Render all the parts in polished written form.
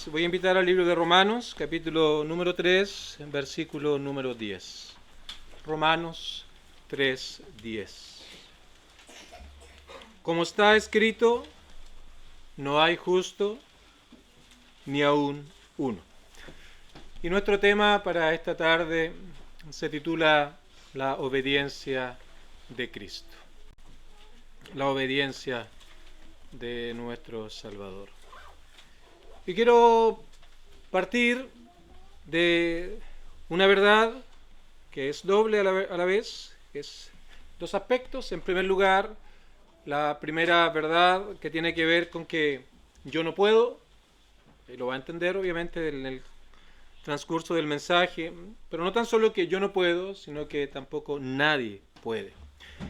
les voy a invitar al libro de Romanos, capítulo número 3, versículo número 10. Romanos 3, 10. Como está escrito, no hay justo ni aún uno. Y nuestro tema para esta tarde se titula La obediencia de Cristo. La obediencia de nuestro Salvador. Y quiero partir de una verdad que es doble a la vez, que es dos aspectos. En primer lugar, la primera verdad que tiene que ver con que yo no puedo, y lo va a entender obviamente en el transcurso del mensaje, pero no tan solo que yo no puedo, sino que tampoco nadie puede.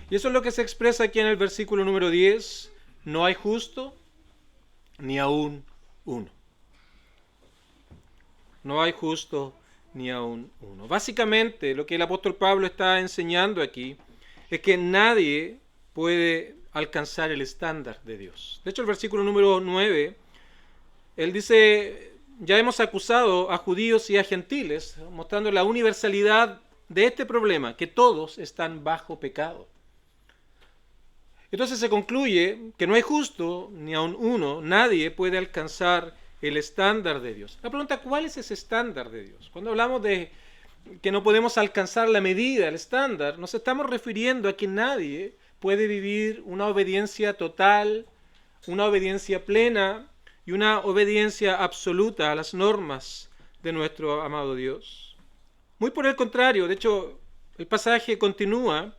Y eso es lo que se expresa aquí en el versículo número 10, no hay justo ni aún uno. No hay justo ni aún uno. Básicamente, lo que el apóstol Pablo está enseñando aquí es que nadie puede alcanzar el estándar de Dios. De hecho, el versículo número 9, él dice, ya hemos acusado a judíos y a gentiles, mostrando la universalidad de este problema, que todos están bajo pecado. Entonces se concluye que no hay justo ni aún uno, nadie puede alcanzar el estándar de Dios. La pregunta, ¿cuál es ese estándar de Dios? Cuando hablamos de que no podemos alcanzar la medida, el estándar, nos estamos refiriendo a que nadie puede vivir una obediencia total, una obediencia plena y una obediencia absoluta a las normas de nuestro amado Dios. Muy por el contrario, de hecho, el pasaje continúa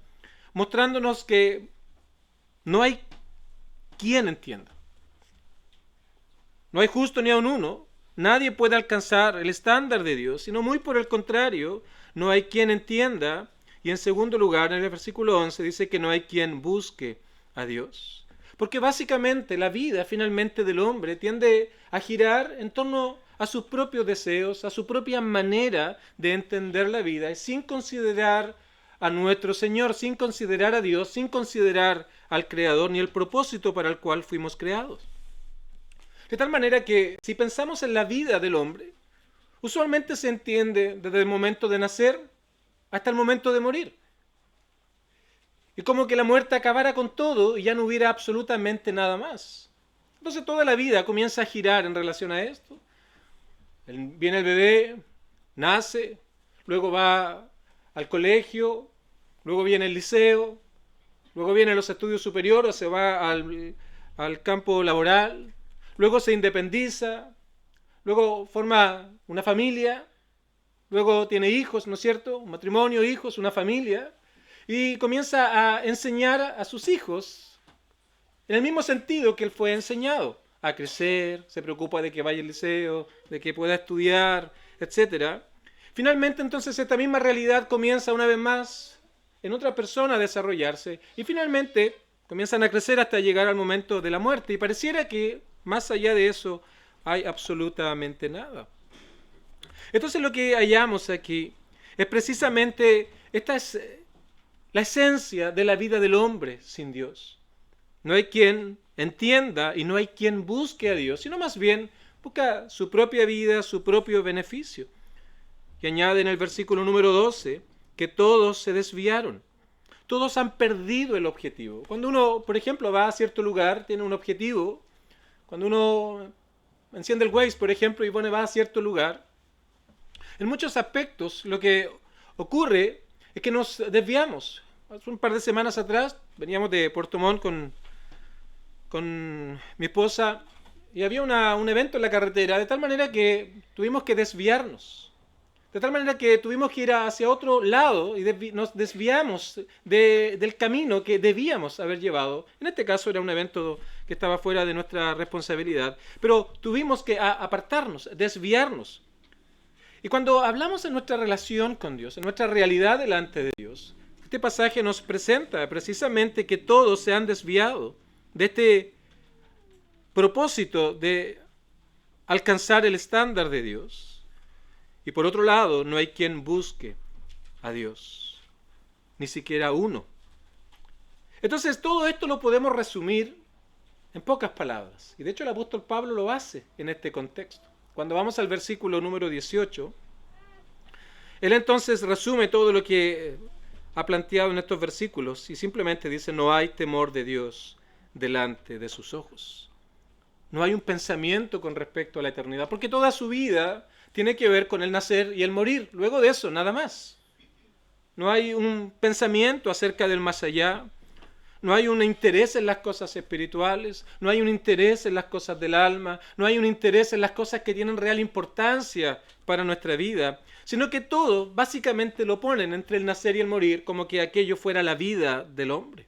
mostrándonos que no hay quien entienda. No hay justo ni aun uno. Nadie puede alcanzar el estándar de Dios, sino muy por el contrario, no hay quien entienda. Y en segundo lugar, en el versículo 11 dice que no hay quien busque a Dios. Porque básicamente la vida finalmente del hombre tiende a girar en torno a sus propios deseos, a su propia manera de entender la vida, y sin considerar a nuestro Señor, sin considerar a Dios, sin considerar al Creador ni el propósito para el cual fuimos creados. De tal manera que si pensamos en la vida del hombre, usualmente se entiende desde el momento de nacer hasta el momento de morir. Y como que la muerte acabara con todo y ya no hubiera absolutamente nada más. Entonces toda la vida comienza a girar en relación a esto. Viene el bebé, nace, luego va al colegio, luego viene el liceo, luego vienen los estudios superiores, se va al campo laboral, luego se independiza, luego forma una familia, luego tiene hijos, ¿no es cierto? Un matrimonio, hijos, una familia, y comienza a enseñar a sus hijos en el mismo sentido que él fue enseñado, a crecer, se preocupa de que vaya al liceo, de que pueda estudiar, etc. Finalmente, entonces, esta misma realidad comienza una vez más en otra persona a desarrollarse, y finalmente comienzan a crecer hasta llegar al momento de la muerte, y pareciera que más allá de eso hay absolutamente nada. Entonces lo que hallamos aquí es precisamente, esta es la esencia de la vida del hombre sin Dios. No hay quien entienda y no hay quien busque a Dios, sino más bien busca su propia vida, su propio beneficio. Y añade en el versículo número 12 que todos se desviaron. Todos han perdido el objetivo. Cuando uno, por ejemplo, va a cierto lugar, tiene un objetivo. Cuando uno enciende el Waze, por ejemplo, y va a cierto lugar, en muchos aspectos lo que ocurre es que nos desviamos. Hace un par de semanas atrás veníamos de Puerto Montt con mi esposa y había un evento en la carretera, de tal manera que tuvimos que desviarnos. De tal manera que tuvimos que ir hacia otro lado y nos desviamos del camino que debíamos haber llevado. En este caso era un evento que estaba fuera de nuestra responsabilidad, pero tuvimos que apartarnos, desviarnos. Y cuando hablamos de nuestra relación con Dios, en nuestra realidad delante de Dios, este pasaje nos presenta precisamente que todos se han desviado de este propósito de alcanzar el estándar de Dios. Y por otro lado, no hay quien busque a Dios, ni siquiera uno. Entonces todo esto lo podemos resumir en pocas palabras. Y de hecho el apóstol Pablo lo hace en este contexto. Cuando vamos al versículo número 18, él entonces resume todo lo que ha planteado en estos versículos y simplemente dice: no hay temor de Dios delante de sus ojos. No hay un pensamiento con respecto a la eternidad, porque toda su vida tiene que ver con el nacer y el morir. Luego de eso, nada más. No hay un pensamiento acerca del más allá. No hay un interés en las cosas espirituales. No hay un interés en las cosas del alma. No hay un interés en las cosas que tienen real importancia para nuestra vida. Sino que todo básicamente lo ponen entre el nacer y el morir, como que aquello fuera la vida del hombre.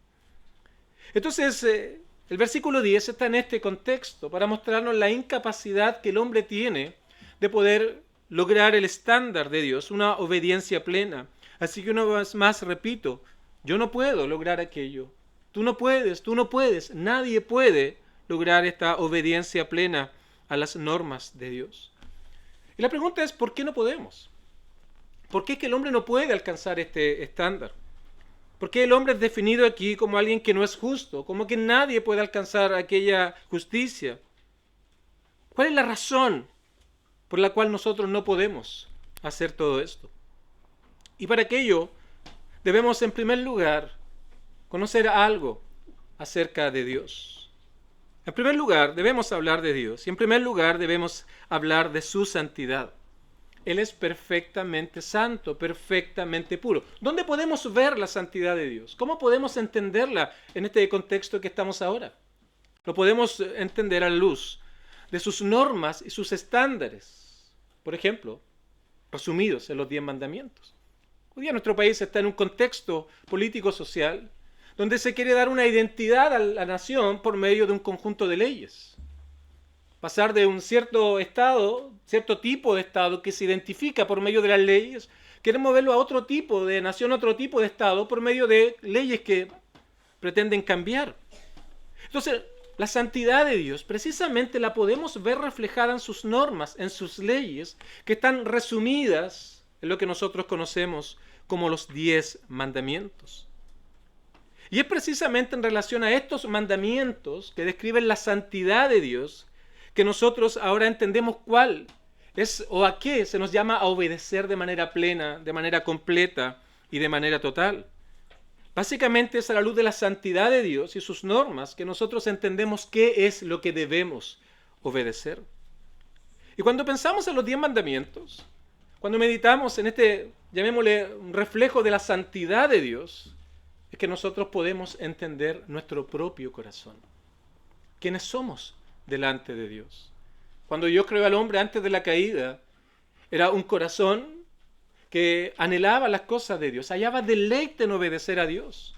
Entonces, el versículo 10 está en este contexto para mostrarnos la incapacidad que el hombre tiene de poder lograr el estándar de Dios, una obediencia plena. Así que una vez más repito, yo no puedo lograr aquello. Tú no puedes, nadie puede lograr esta obediencia plena a las normas de Dios. Y la pregunta es, ¿por qué no podemos? ¿Por qué es que el hombre no puede alcanzar este estándar? ¿Por qué el hombre es definido aquí como alguien que no es justo? Como que nadie puede alcanzar aquella justicia. ¿Cuál es la razón por la cual nosotros no podemos hacer todo esto? Y para aquello debemos en primer lugar conocer algo acerca de Dios. En primer lugar debemos hablar de Dios y en primer lugar debemos hablar de su santidad. Él es perfectamente santo, perfectamente puro. ¿Dónde podemos ver la santidad de Dios? ¿Cómo podemos entenderla en este contexto que estamos ahora? Lo podemos entender a la luz de sus normas y sus estándares. Por ejemplo, resumidos en los 10 mandamientos. Hoy día nuestro país está en un contexto político-social donde se quiere dar una identidad a la nación por medio de un conjunto de leyes. Pasar de un cierto estado, cierto tipo de estado que se identifica por medio de las leyes, quieren moverlo a otro tipo de nación, otro tipo de estado, por medio de leyes que pretenden cambiar. Entonces, la santidad de Dios precisamente la podemos ver reflejada en sus normas, en sus leyes, que están resumidas en lo que nosotros conocemos como los 10 mandamientos. Y es precisamente en relación a estos mandamientos que describen la santidad de Dios que nosotros ahora entendemos cuál es o a qué se nos llama a obedecer de manera plena, de manera completa y de manera total. Básicamente es a la luz de la santidad de Dios y sus normas que nosotros entendemos qué es lo que debemos obedecer. Y cuando pensamos en los 10 mandamientos, cuando meditamos en este, llamémosle, un reflejo de la santidad de Dios, es que nosotros podemos entender nuestro propio corazón. ¿Quiénes somos delante de Dios? Cuando Dios creó al hombre antes de la caída, era un corazón que anhelaba las cosas de Dios, hallaba deleite en obedecer a Dios.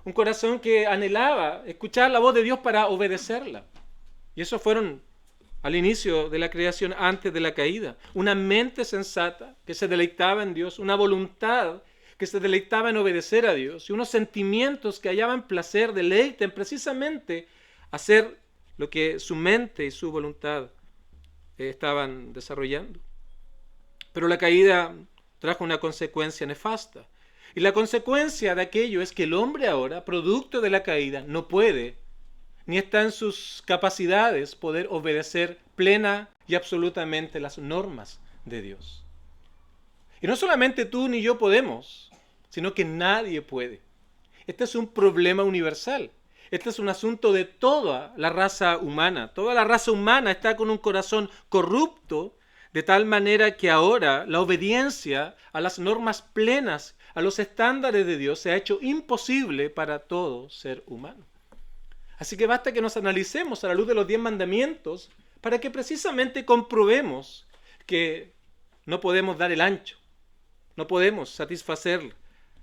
Un corazón que anhelaba escuchar la voz de Dios para obedecerla. Y esos fueron al inicio de la creación, antes de la caída. Una mente sensata que se deleitaba en Dios, una voluntad que se deleitaba en obedecer a Dios y unos sentimientos que hallaban placer, deleite en precisamente hacer lo que su mente y su voluntad estaban desarrollando. Pero la caída trajo una consecuencia nefasta. Y la consecuencia de aquello es que el hombre ahora, producto de la caída, no puede, ni está en sus capacidades poder obedecer plena y absolutamente las normas de Dios. Y no solamente tú ni yo podemos, sino que nadie puede. Este es un problema universal. Este es un asunto de toda la raza humana. Toda la raza humana está con un corazón corrupto, de tal manera que ahora la obediencia a las normas plenas, a los estándares de Dios, se ha hecho imposible para todo ser humano. Así que basta que nos analicemos a la luz de los 10 mandamientos para que precisamente comprobemos que no podemos dar el ancho, no podemos satisfacer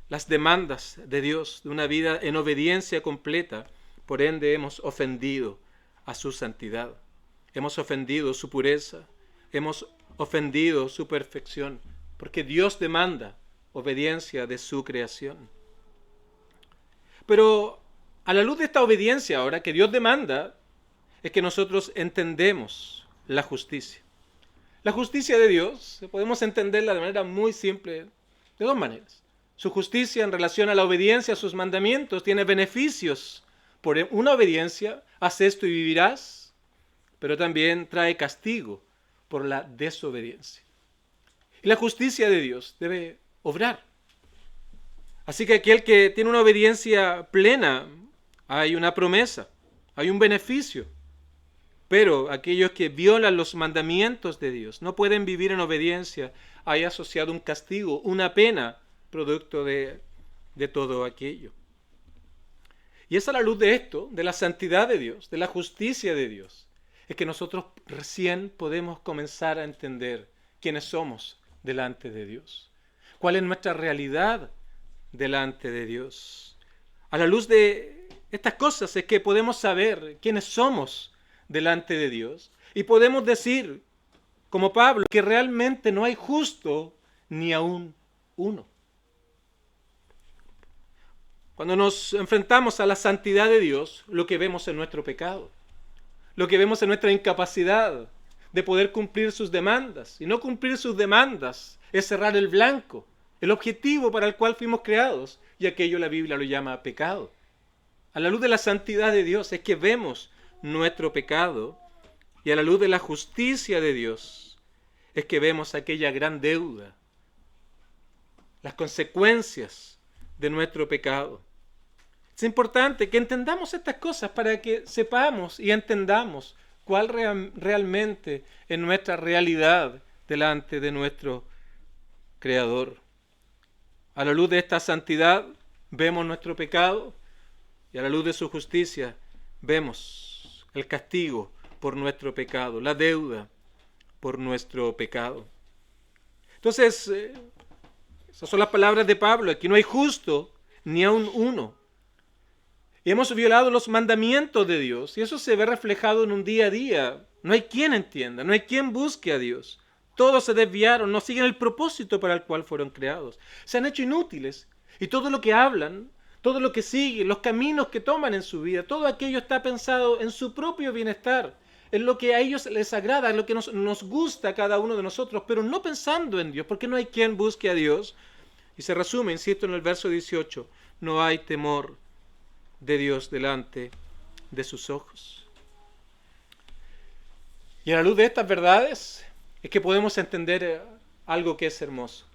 las demandas de Dios de una vida en obediencia completa. Por ende hemos ofendido a su santidad, hemos ofendido su pureza, hemos ofendido su perfección, porque Dios demanda obediencia de su creación. Pero a la luz de esta obediencia ahora que Dios demanda, es que nosotros entendemos la justicia. La justicia de Dios podemos entenderla de manera muy simple, de dos maneras. Su justicia en relación a la obediencia a sus mandamientos tiene beneficios. Por una obediencia, haz esto y vivirás, pero también trae castigo por la desobediencia. Y la justicia de Dios debe obrar. Así que aquel que tiene una obediencia plena, hay una promesa, hay un beneficio. Pero aquellos que violan los mandamientos de Dios, no pueden vivir en obediencia, hay asociado un castigo, una pena, producto de todo aquello. Y es a la luz de esto, de la santidad de Dios, de la justicia de Dios, es que nosotros recién podemos comenzar a entender quiénes somos delante de Dios, cuál es nuestra realidad delante de Dios. A la luz de estas cosas es que podemos saber quiénes somos delante de Dios y podemos decir, como Pablo, que realmente no hay justo ni aún uno. Cuando nos enfrentamos a la santidad de Dios, lo que vemos es nuestro pecado, lo que vemos es nuestra incapacidad de poder cumplir sus demandas. Y no cumplir sus demandas es cerrar el blanco, el objetivo para el cual fuimos creados, y aquello la Biblia lo llama pecado. A la luz de la santidad de Dios es que vemos nuestro pecado, y a la luz de la justicia de Dios es que vemos aquella gran deuda, las consecuencias de nuestro pecado. Es importante que entendamos estas cosas para que sepamos y entendamos cuál realmente es nuestra realidad delante de nuestro Creador. A la luz de esta santidad vemos nuestro pecado y a la luz de su justicia vemos el castigo por nuestro pecado, la deuda por nuestro pecado. Entonces, esas son las palabras de Pablo. Aquí no hay justo ni aun uno. Y hemos violado los mandamientos de Dios y eso se ve reflejado en un día a día. No hay quien entienda, no hay quien busque a Dios. Todos se desviaron, no siguen el propósito para el cual fueron creados. Se han hecho inútiles y todo lo que hablan, todo lo que siguen, los caminos que toman en su vida, todo aquello está pensado en su propio bienestar, en lo que a ellos les agrada, en lo que nos gusta a cada uno de nosotros, pero no pensando en Dios, porque no hay quien busque a Dios. Y se resume, insisto, en el verso 18, no hay temor de Dios delante de sus ojos. Y a la luz de estas verdades es que podemos entender algo que es hermoso.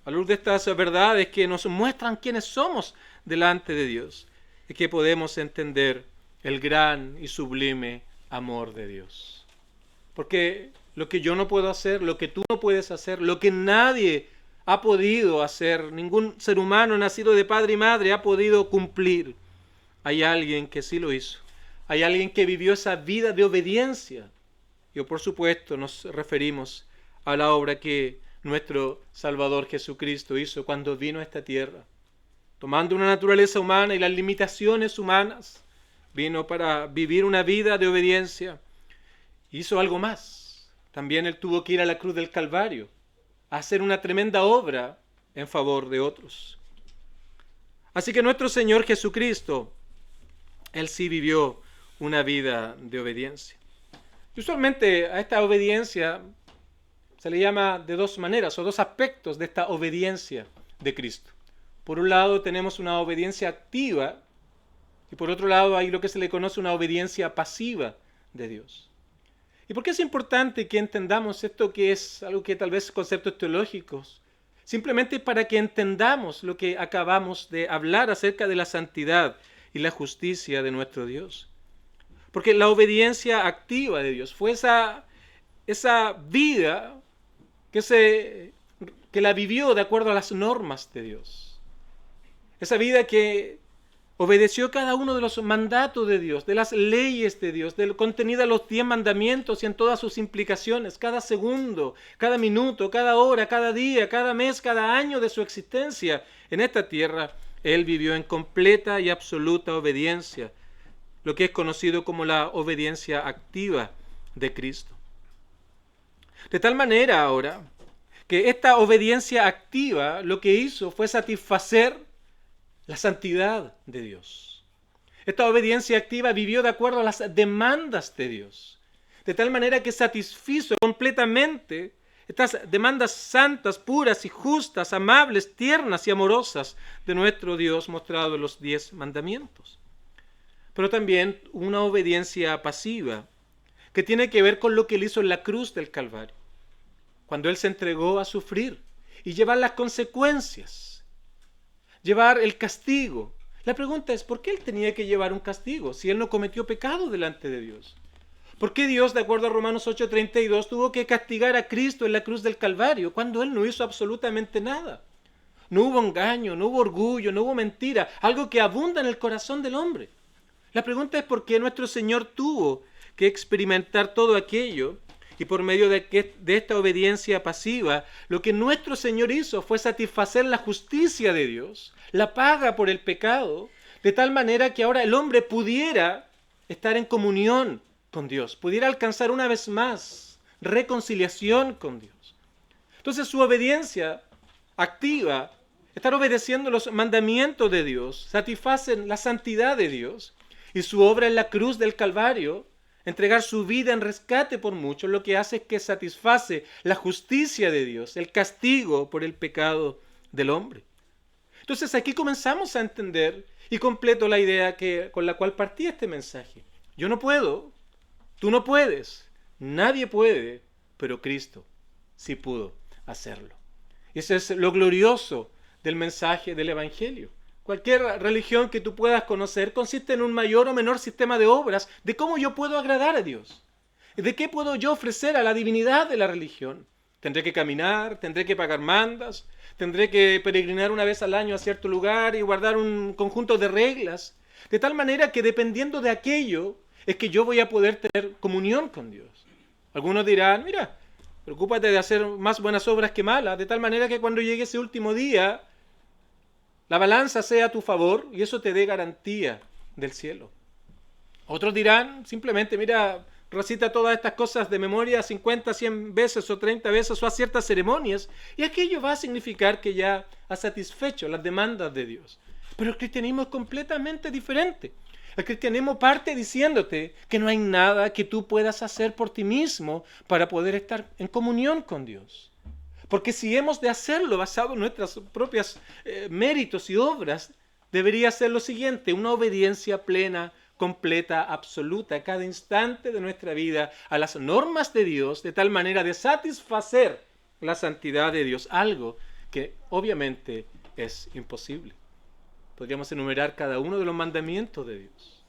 A la luz de estas verdades que nos muestran quiénes somos delante de Dios, es que podemos entender el gran y sublime amor de Dios. Porque lo que yo no puedo hacer, lo que tú no puedes hacer, lo que nadie ha podido hacer, ningún ser humano nacido de padre y madre ha podido cumplir, hay alguien que sí lo hizo. Hay alguien que vivió esa vida de obediencia. Y por supuesto nos referimos a la obra que nuestro Salvador Jesucristo hizo cuando vino a esta tierra. Tomando una naturaleza humana y las limitaciones humanas, vino para vivir una vida de obediencia. Hizo algo más. También Él tuvo que ir a la cruz del Calvario a hacer una tremenda obra en favor de otros. Así que nuestro Señor Jesucristo, Él sí vivió una vida de obediencia. Y usualmente a esta obediencia se le llama de dos maneras o dos aspectos de esta obediencia de Cristo. Por un lado tenemos una obediencia activa y por otro lado hay lo que se le conoce una obediencia pasiva de Dios. ¿Y por qué es importante que entendamos esto que es algo que tal vez conceptos teológicos? Simplemente para que entendamos lo que acabamos de hablar acerca de la santidad y la justicia de nuestro Dios. Porque la obediencia activa de Dios fue esa vida que la vivió de acuerdo a las normas de Dios. Esa vida que obedeció cada uno de los mandatos de Dios, de las leyes de Dios, del contenido de los 10 mandamientos y en todas sus implicaciones, cada segundo, cada minuto, cada hora, cada día, cada mes, cada año de su existencia en esta tierra. Él vivió en completa y absoluta obediencia, lo que es conocido como la obediencia activa de Cristo. De tal manera ahora que esta obediencia activa lo que hizo fue satisfacer la santidad de Dios. Esta obediencia activa vivió de acuerdo a las demandas de Dios, de tal manera que satisfizo completamente estas demandas santas, puras y justas, amables, tiernas y amorosas de nuestro Dios mostrado en los 10 mandamientos. Pero también una obediencia pasiva que tiene que ver con lo que Él hizo en la cruz del Calvario, cuando Él se entregó a sufrir y llevar las consecuencias, llevar el castigo. La pregunta es, ¿por qué Él tenía que llevar un castigo si Él no cometió pecado delante de Dios? ¿Por qué Dios, de acuerdo a Romanos 8:32, tuvo que castigar a Cristo en la cruz del Calvario cuando Él no hizo absolutamente nada? No hubo engaño, no hubo orgullo, no hubo mentira, algo que abunda en el corazón del hombre. La pregunta es por qué nuestro Señor tuvo que experimentar todo aquello y por medio de esta obediencia pasiva, lo que nuestro Señor hizo fue satisfacer la justicia de Dios, la paga por el pecado, de tal manera que ahora el hombre pudiera estar en comunión con Dios, pudiera alcanzar una vez más reconciliación con Dios. Entonces su obediencia activa, estar obedeciendo los mandamientos de Dios, satisfacen la santidad de Dios, y su obra en la cruz del Calvario, entregar su vida en rescate por muchos, lo que hace es que satisface la justicia de Dios, el castigo por el pecado del hombre. Entonces aquí comenzamos a entender y completo la idea con la cual partí este mensaje. Yo no puedo, tú no puedes, nadie puede, pero Cristo sí pudo hacerlo. Y eso es lo glorioso del mensaje del Evangelio. Cualquier religión que tú puedas conocer consiste en un mayor o menor sistema de obras de cómo yo puedo agradar a Dios. ¿De qué puedo yo ofrecer a la divinidad de la religión? Tendré que caminar, tendré que pagar mandas, tendré que peregrinar una vez al año a cierto lugar y guardar un conjunto de reglas, de tal manera que dependiendo de aquello es que yo voy a poder tener comunión con Dios. Algunos dirán, mira, preocúpate de hacer más buenas obras que malas, de tal manera que cuando llegue ese último día, la balanza sea a tu favor y eso te dé garantía del cielo. Otros dirán simplemente, mira, recita todas estas cosas de memoria 50, 100 veces o 30 veces o a ciertas ceremonias y aquello va a significar que ya has satisfecho las demandas de Dios. Pero el cristianismo es completamente diferente. El cristianismo parte diciéndote que no hay nada que tú puedas hacer por ti mismo para poder estar en comunión con Dios. Porque si hemos de hacerlo basado en nuestras propias méritos y obras, debería ser lo siguiente, una obediencia plena, completa, absoluta, a cada instante de nuestra vida, a las normas de Dios, de tal manera de satisfacer la santidad de Dios, algo que obviamente es imposible. Podríamos enumerar cada uno de los mandamientos de Dios.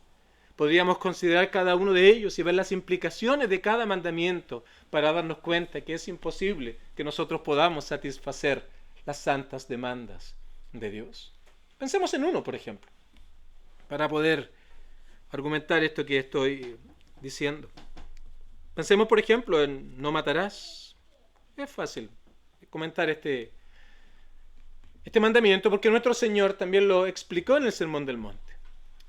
Podríamos considerar cada uno de ellos y ver las implicaciones de cada mandamiento para darnos cuenta que es imposible que nosotros podamos satisfacer las santas demandas de Dios. Pensemos en uno, por ejemplo, para poder argumentar esto que estoy diciendo. Pensemos, por ejemplo, en no matarás. Es fácil comentar este mandamiento porque nuestro Señor también lo explicó en el Sermón del Monte.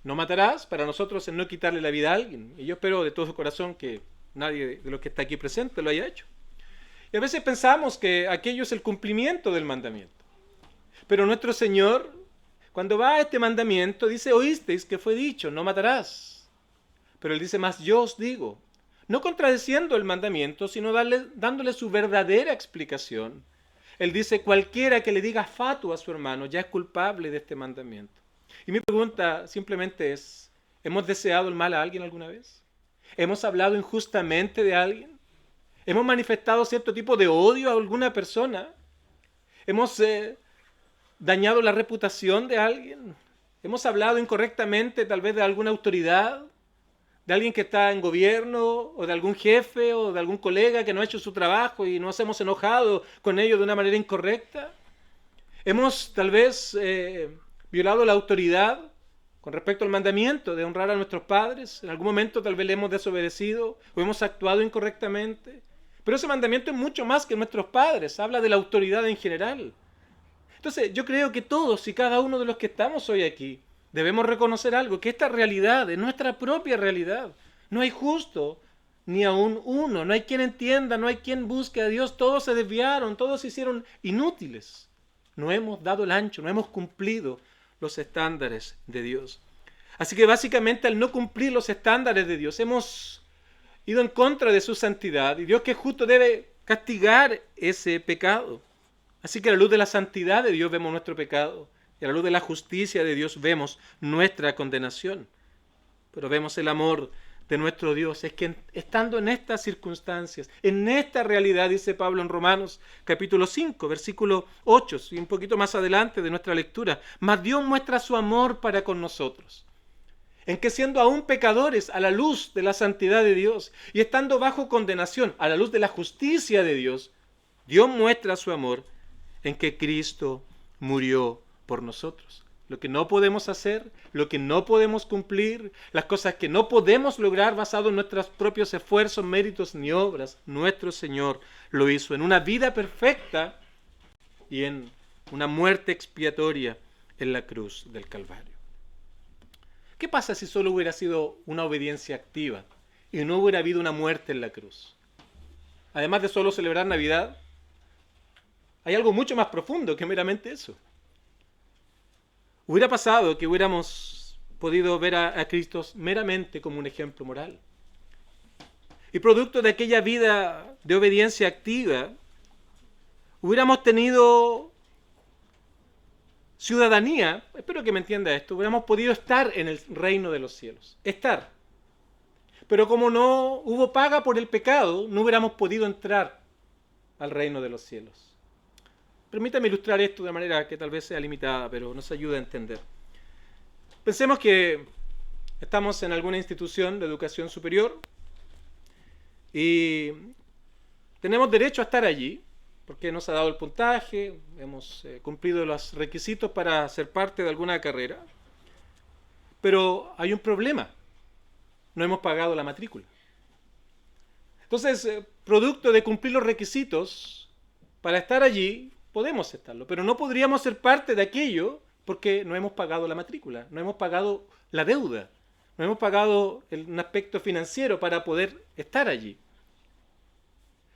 No matarás, para nosotros es no quitarle la vida a alguien. Y yo espero de todo corazón que nadie de los que está aquí presente lo haya hecho. Y a veces pensamos que aquello es el cumplimiento del mandamiento. Pero nuestro Señor, cuando va a este mandamiento, dice, oísteis que fue dicho, no matarás. Pero Él dice, más yo os digo, no contradiciendo el mandamiento, sino dándole su verdadera explicación. Él dice, cualquiera que le diga fatuo a su hermano ya es culpable de este mandamiento. Y mi pregunta simplemente es, ¿hemos deseado el mal a alguien alguna vez? ¿Hemos hablado injustamente de alguien? ¿Hemos manifestado cierto tipo de odio a alguna persona? ¿Hemos dañado la reputación de alguien? ¿Hemos hablado incorrectamente tal vez de alguna autoridad? ¿De alguien que está en gobierno? ¿O de algún jefe? ¿O de algún colega que no ha hecho su trabajo y nos hemos enojado con ellos de una manera incorrecta? ¿Hemos tal vez violado la autoridad con respecto al mandamiento de honrar a nuestros padres? En algún momento tal vez le hemos desobedecido o hemos actuado incorrectamente. Pero ese mandamiento es mucho más que nuestros padres, habla de la autoridad en general. Entonces yo creo que todos y cada uno de los que estamos hoy aquí debemos reconocer algo, que esta realidad es nuestra propia realidad. No hay justo ni aún uno, no hay quien entienda, no hay quien busque a Dios, todos se desviaron, todos se hicieron inútiles. No hemos dado el ancho, no hemos cumplido los estándares de Dios. Así que básicamente al no cumplir los estándares de Dios hemos ido en contra de su santidad y Dios que es justo debe castigar ese pecado. Así que a la luz de la santidad de Dios vemos nuestro pecado y a la luz de la justicia de Dios vemos nuestra condenación. Pero vemos el amor de nuestro Dios es que estando en estas circunstancias, en esta realidad, dice Pablo en Romanos capítulo 5, versículo 8, y un poquito más adelante de nuestra lectura, mas Dios muestra su amor para con nosotros, en que siendo aún pecadores a la luz de la santidad de Dios y estando bajo condenación a la luz de la justicia de Dios, Dios muestra su amor en que Cristo murió por nosotros. Lo que no podemos hacer, lo que no podemos cumplir, las cosas que no podemos lograr basado en nuestros propios esfuerzos, méritos ni obras, nuestro Señor lo hizo en una vida perfecta y en una muerte expiatoria en la cruz del Calvario. ¿Qué pasa si solo hubiera sido una obediencia activa y no hubiera habido una muerte en la cruz? Además de solo celebrar Navidad, hay algo mucho más profundo que meramente eso. Hubiera pasado que hubiéramos podido ver a Cristo meramente como un ejemplo moral. Y producto de aquella vida de obediencia activa, hubiéramos tenido ciudadanía, espero que me entienda esto, hubiéramos podido estar en el reino de los cielos. Estar. Pero como no hubo paga por el pecado, no hubiéramos podido entrar al reino de los cielos. Permítame ilustrar esto de manera que tal vez sea limitada, pero nos ayuda a entender. Pensemos que estamos en alguna institución de educación superior y tenemos derecho a estar allí porque nos ha dado el puntaje, hemos cumplido los requisitos para ser parte de alguna carrera, pero hay un problema, no hemos pagado la matrícula. Entonces, producto de cumplir los requisitos para estar allí, podemos estarlo, pero no podríamos ser parte de aquello porque no hemos pagado la matrícula, no hemos pagado la deuda, no hemos pagado un aspecto financiero para poder estar allí.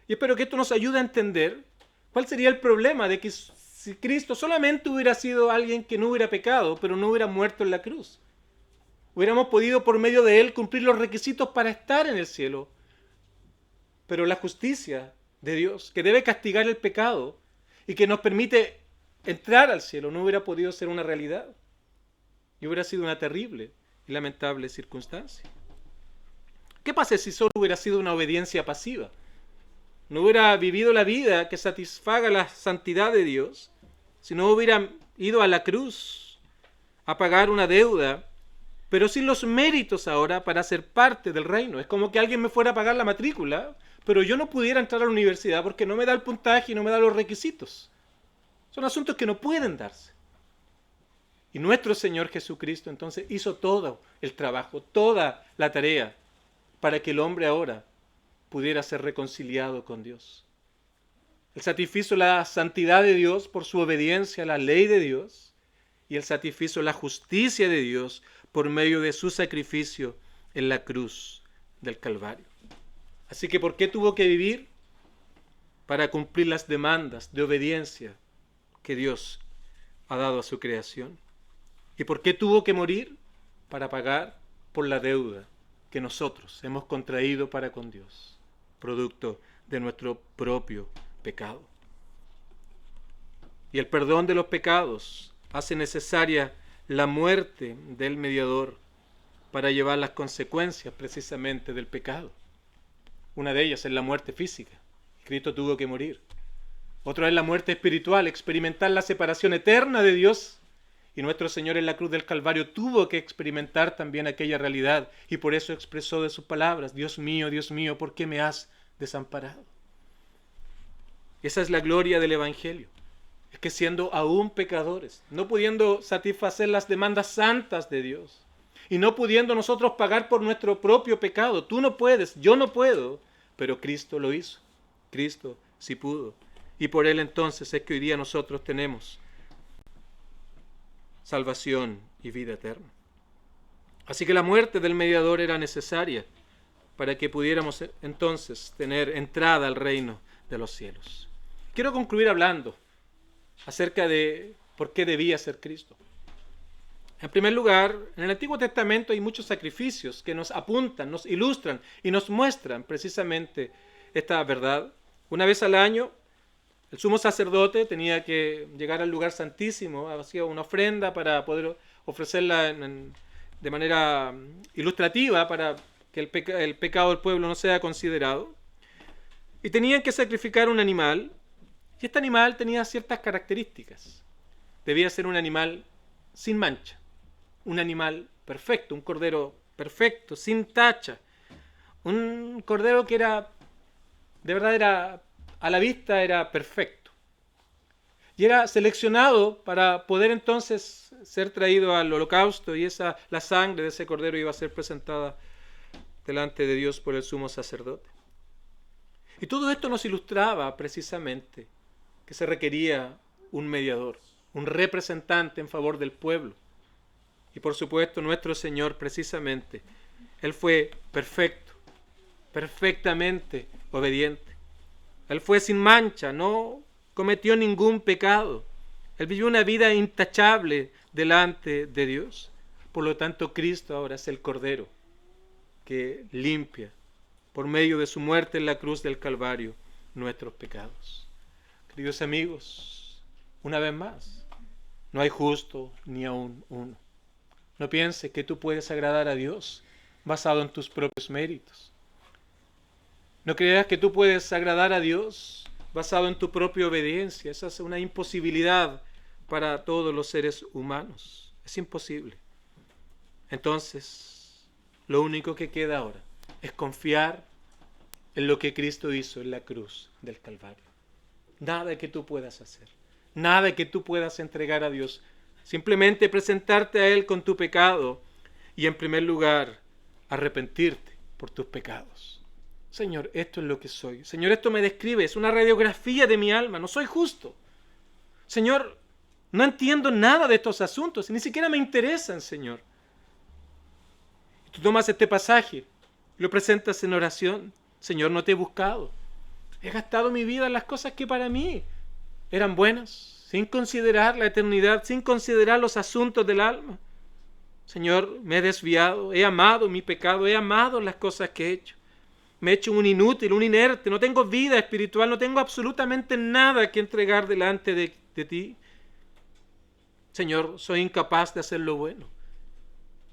Y espero que esto nos ayude a entender cuál sería el problema de que si Cristo solamente hubiera sido alguien que no hubiera pecado, pero no hubiera muerto en la cruz. Hubiéramos podido por medio de él cumplir los requisitos para estar en el cielo. Pero la justicia de Dios, que debe castigar el pecado, y que nos permite entrar al cielo, no hubiera podido ser una realidad. Y hubiera sido una terrible y lamentable circunstancia. ¿Qué pasa si solo hubiera sido una obediencia pasiva? No hubiera vivido la vida que satisfaga la santidad de Dios, si no hubiera ido a la cruz a pagar una deuda, pero sin los méritos ahora para ser parte del reino. Es como que alguien me fuera a pagar la matrícula, pero yo no pudiera entrar a la universidad porque no me da el puntaje y no me da los requisitos. Son asuntos que no pueden darse. Y nuestro Señor Jesucristo entonces hizo todo el trabajo, toda la tarea, para que el hombre ahora pudiera ser reconciliado con Dios. Él satisfizo la santidad de Dios por su obediencia a la ley de Dios, y él satisfizo la justicia de Dios por medio de su sacrificio en la cruz del Calvario. Así que, ¿por qué tuvo que vivir? Para cumplir las demandas de obediencia que Dios ha dado a su creación. ¿Y por qué tuvo que morir? Para pagar por la deuda que nosotros hemos contraído para con Dios, producto de nuestro propio pecado. Y el perdón de los pecados hace necesaria la muerte del mediador para llevar las consecuencias precisamente del pecado. Una de ellas es la muerte física. Cristo tuvo que morir. Otra es la muerte espiritual, experimentar la separación eterna de Dios. Y nuestro Señor en la cruz del Calvario tuvo que experimentar también aquella realidad. Y por eso expresó de sus palabras: Dios mío, ¿por qué me has desamparado? Esa es la gloria del Evangelio. Es que siendo aún pecadores, no pudiendo satisfacer las demandas santas de Dios, y no pudiendo nosotros pagar por nuestro propio pecado, tú no puedes, yo no puedo, pero Cristo lo hizo. Cristo sí pudo. Y por Él entonces es que hoy día nosotros tenemos salvación y vida eterna. Así que la muerte del mediador era necesaria para que pudiéramos entonces tener entrada al reino de los cielos. Quiero concluir hablando acerca de por qué debía ser Cristo. En primer lugar, en el Antiguo Testamento hay muchos sacrificios que nos apuntan, nos ilustran y nos muestran precisamente esta verdad. Una vez al año, el sumo sacerdote tenía que llegar al lugar santísimo, hacía una ofrenda para poder ofrecerla de manera ilustrativa para que el pecado del pueblo no sea considerado. Y tenían que sacrificar un animal, y este animal tenía ciertas características. Debía ser un animal sin mancha, un animal perfecto, un cordero perfecto, sin tacha, un cordero que de verdad a la vista era perfecto. Y era seleccionado para poder entonces ser traído al holocausto, y la sangre de ese cordero iba a ser presentada delante de Dios por el sumo sacerdote. Y todo esto nos ilustraba precisamente que se requería un mediador, un representante en favor del pueblo. Y por supuesto nuestro Señor precisamente, Él fue perfecto, perfectamente obediente. Él fue sin mancha, no cometió ningún pecado. Él vivió una vida intachable delante de Dios. Por lo tanto, Cristo ahora es el Cordero que limpia, por medio de su muerte en la cruz del Calvario, nuestros pecados. Queridos amigos, una vez más, no hay justo ni aún uno. No pienses que tú puedes agradar a Dios basado en tus propios méritos. No creas que tú puedes agradar a Dios basado en tu propia obediencia. Esa es una imposibilidad para todos los seres humanos. Es imposible. Entonces, lo único que queda ahora es confiar en lo que Cristo hizo en la cruz del Calvario. Nada que tú puedas hacer, nada que tú puedas entregar a Dios. Simplemente presentarte a Él con tu pecado y, en primer lugar, arrepentirte por tus pecados. Señor, esto es lo que soy. Señor, esto me describe, es una radiografía de mi alma, no soy justo. Señor, no entiendo nada de estos asuntos, ni siquiera me interesan, Señor. Tú tomas este pasaje, lo presentas en oración. Señor, no te he buscado. He gastado mi vida en las cosas que para mí eran buenas, sin considerar la eternidad, sin considerar los asuntos del alma. Señor, me he desviado, he amado mi pecado, he amado las cosas que he hecho. Me he hecho un inútil, un inerte, no tengo vida espiritual, no tengo absolutamente nada que entregar delante de ti. Señor, soy incapaz de hacer lo bueno.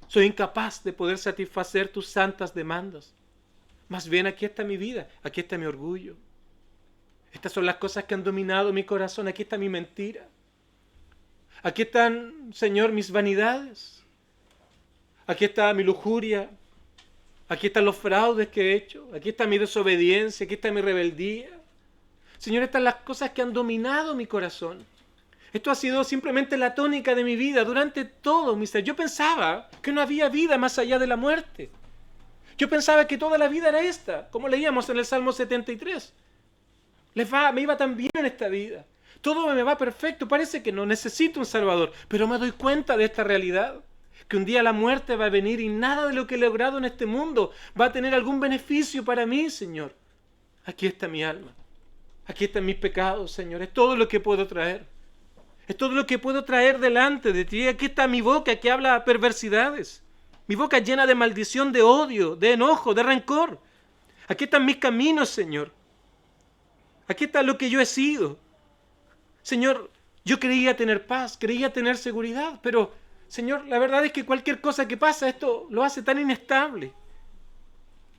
Soy incapaz de poder satisfacer tus santas demandas. Más bien aquí está mi vida, aquí está mi orgullo. Estas son las cosas que han dominado mi corazón, aquí está mi mentira. Aquí están, Señor, mis vanidades. Aquí está mi lujuria. Aquí están los fraudes que he hecho. Aquí está mi desobediencia, aquí está mi rebeldía. Señor, estas son las cosas que han dominado mi corazón. Esto ha sido simplemente la tónica de mi vida durante todo mi ser. Yo pensaba que no había vida más allá de la muerte. Yo pensaba que toda la vida era esta, como leíamos en el Salmo 73. Me iba tan bien en esta vida. Todo me va perfecto, parece que no necesito un Salvador. Pero me doy cuenta de esta realidad, que un día la muerte va a venir y nada de lo que he logrado en este mundo va a tener algún beneficio para mí, Señor. Aquí está mi alma. Aquí están mis pecados, Señor. Es todo lo que puedo traer. Es todo lo que puedo traer delante de ti. Aquí está mi boca que habla perversidades. Mi boca llena de maldición, de odio, de enojo, de rencor. Aquí están mis caminos, Señor. Aquí está lo que yo he sido. Señor, yo creía tener paz, creía tener seguridad, pero, Señor, la verdad es que cualquier cosa que pasa, esto lo hace tan inestable.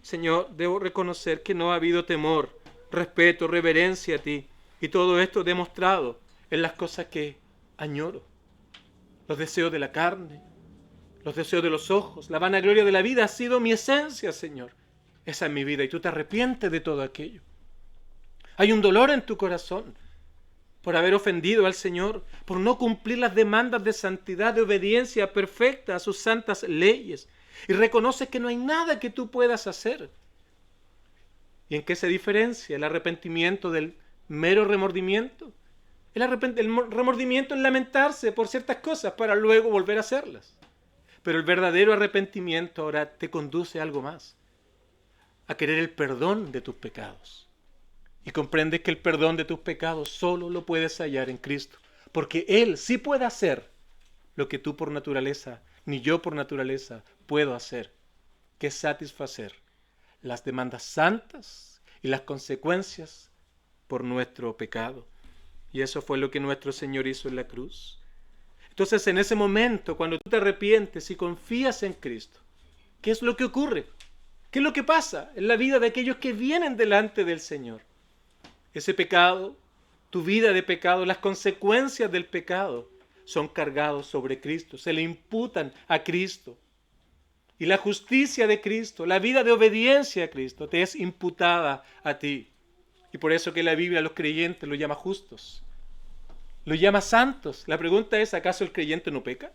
Señor, debo reconocer que no ha habido temor, respeto, reverencia a ti, y todo esto demostrado en las cosas que añoro. Los deseos de la carne, los deseos de los ojos, la vanagloria de la vida ha sido mi esencia, Señor. Esa es mi vida y tú te arrepientes de todo aquello. Hay un dolor en tu corazón por haber ofendido al Señor, por no cumplir las demandas de santidad, de obediencia perfecta a sus santas leyes. Y reconoces que no hay nada que tú puedas hacer. ¿Y en qué se diferencia el arrepentimiento del mero remordimiento? El remordimiento es lamentarse por ciertas cosas para luego volver a hacerlas. Pero el verdadero arrepentimiento ahora te conduce a algo más, a querer el perdón de tus pecados. Y comprendes que el perdón de tus pecados solo lo puedes hallar en Cristo, porque Él sí puede hacer lo que tú por naturaleza, ni yo por naturaleza, puedo hacer, que es satisfacer las demandas santas y las consecuencias por nuestro pecado. Y eso fue lo que nuestro Señor hizo en la cruz. Entonces, en ese momento, cuando tú te arrepientes y confías en Cristo, ¿qué es lo que ocurre? ¿Qué es lo que pasa en la vida de aquellos que vienen delante del Señor? Ese pecado, tu vida de pecado, las consecuencias del pecado son cargados sobre Cristo, se le imputan a Cristo. Y la justicia de Cristo, la vida de obediencia a Cristo, te es imputada a ti. Y por eso que la Biblia a los creyentes los llama justos, los llama santos. La pregunta es, ¿acaso el creyente no peca?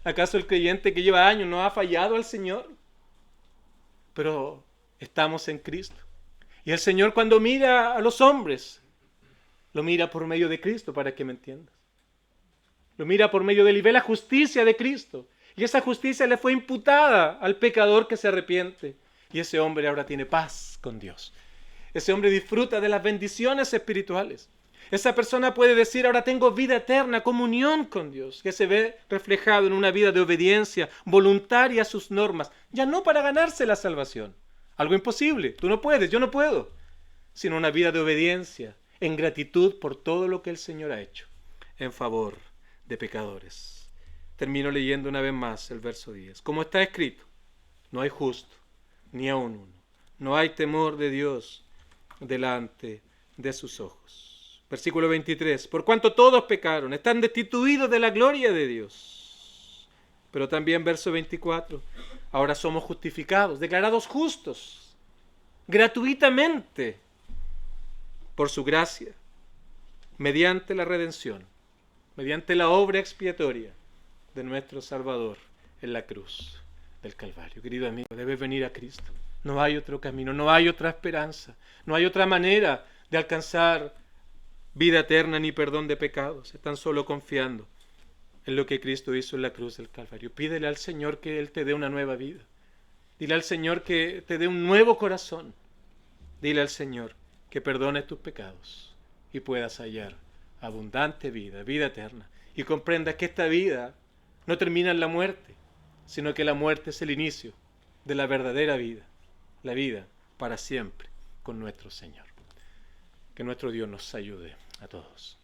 ¿Acaso el creyente que lleva años no ha fallado al Señor? Pero estamos en Cristo. Y el Señor, cuando mira a los hombres, lo mira por medio de Cristo, para que me entiendas. Lo mira por medio de él y ve la justicia de Cristo. Y esa justicia le fue imputada al pecador que se arrepiente. Y ese hombre ahora tiene paz con Dios. Ese hombre disfruta de las bendiciones espirituales. Esa persona puede decir, ahora tengo vida eterna, comunión con Dios, que se ve reflejado en una vida de obediencia voluntaria a sus normas, ya no para ganarse la salvación. Algo imposible, tú no puedes, yo no puedo, sino una vida de obediencia, en gratitud por todo lo que el Señor ha hecho en favor de pecadores. Termino leyendo una vez más el verso 10. Como está escrito, no hay justo, ni aun uno. No hay temor de Dios delante de sus ojos. Versículo 23. Por cuanto todos pecaron, están destituidos de la gloria de Dios. Pero también verso 24. Ahora somos justificados, declarados justos, gratuitamente, por su gracia, mediante la redención, mediante la obra expiatoria de nuestro Salvador en la cruz del Calvario. Querido amigo, debes venir a Cristo. No hay otro camino, no hay otra esperanza, no hay otra manera de alcanzar vida eterna ni perdón de pecados. Están solo confiando en lo que Cristo hizo en la cruz del Calvario. Pídele al Señor que Él te dé una nueva vida. Dile al Señor que te dé un nuevo corazón. Dile al Señor que perdone tus pecados y puedas hallar abundante vida, vida eterna. Y comprendas que esta vida no termina en la muerte, sino que la muerte es el inicio de la verdadera vida, la vida para siempre con nuestro Señor. Que nuestro Dios nos ayude a todos.